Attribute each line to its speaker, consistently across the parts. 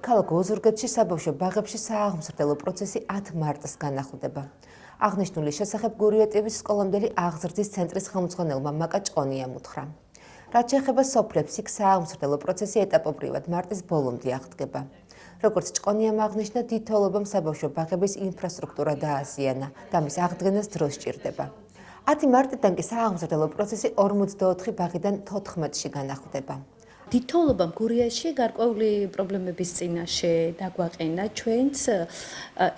Speaker 1: ქალაქ ოზურგეთში საბავშვო ბაღებში სააღმზრდელო პროცესი 10 მარტს განახლდება. აღნიშნული შესახებ გურია ტივის სკოლამდელი აღზრდის ცენტრის ხელმძღვანელმა მაკა ჭყონიამ უთხრა. რაც შეეხება სოფლებს, იქ სააღმზრდელო პროცესი ეტაპობრივად მარტის ბოლომდე აღდგება. როგორც ჭყონიამ აღნიშნა, თითოეულობამ საბავშვო ბაღების ინფრასტრუქტურა დააზიანა და მის აღდგენას დრო სჭირდება. 10 მარტიდან კი სააღმზრდელო პროცესი 44 ბაღიდან 14-ში განახლდება.
Speaker 2: თითოეულობამ გურიაში გარკვეული პრობლემების წინაშე დაგვაყენა ჩვენც.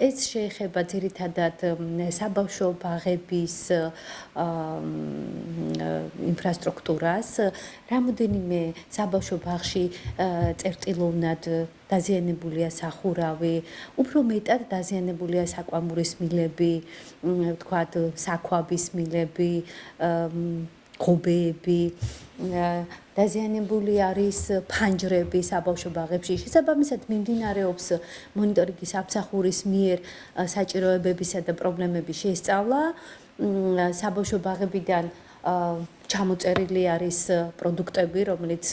Speaker 2: ეს შეეხება ძირითადად საბავშვო ბაღების ინფრასტრუქტურას. რამოდენიმე საბავშვო ბაღში წერტილოვნად დაზიანებულია სახურავი, უფრო მეტად დაზიანებულია საკვამურის მილები, ვთქვათ, საქვაბის მილები, ღობეები, დაზიანებული არის ფანჯრები საბავშვო ბაღებში. შესაბამისად მიმდინარეობს მონიტორინგის სამსახურის მიერ საჭიროებებისა და პრობლემების შესწავლა. საბავშვო ბაღებიდან ჩამოწერილი არის პროდუქტები, რომელიც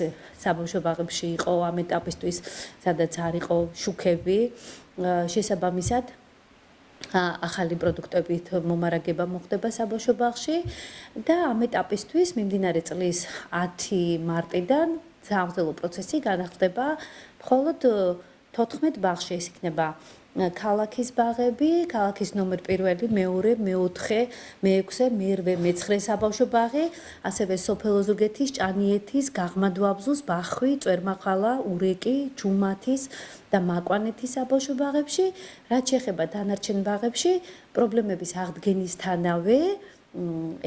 Speaker 2: საბავშვო ბაღებში იყო ამ ეტაპისთვის, სადაც არ იყო შუქები. შესაბამისად ახალი პროდუქტებით მომარაგება მოხდება საბავშვო ბაღში და ამ ეტაპისთვის მიმდინარე წლის 10 მარტიდან სააღმზრდელო პროცესი განახლდება მხოლოდ 14 ბაღში. ეს იქნება ქალაქის ბაღები, ქალაქის ნომერ 1, მეორე, მე-4, მე-6, მე-8, მე-9 საბავშვო ბაღი, ასევე სოფელ ოზურგეთის, ჭანიეთის, გაღმადვაბზუს, ბახვი, წვერმახალა, ურეკი, ჯუმათის და მაკვანეთის საბავშვო ბაღებში. რაც შეეხება დანარჩენ ბაღებში, პრობლემების აღდგენისთანავე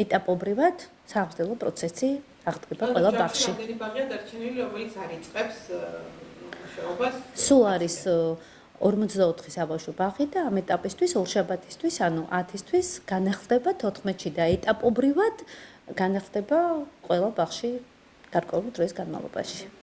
Speaker 2: ეტაპობრივად სააღმზრდელო პროცესი აღდგება ყველა ბაღში.
Speaker 3: რამდენი ბაღია დარჩენილი, რომელიც არ იწყებს მუშაობას?
Speaker 2: სულ არის 44 საბავშვო ბაღი და ამ ეტაპისთვის, ორშაბათისთვის, ანუ 10-ისთვის განახლდება 14-ში და ეტაპობრივად განახლდება ყველა ბაღში გარკვეული დროის განმავლობაში.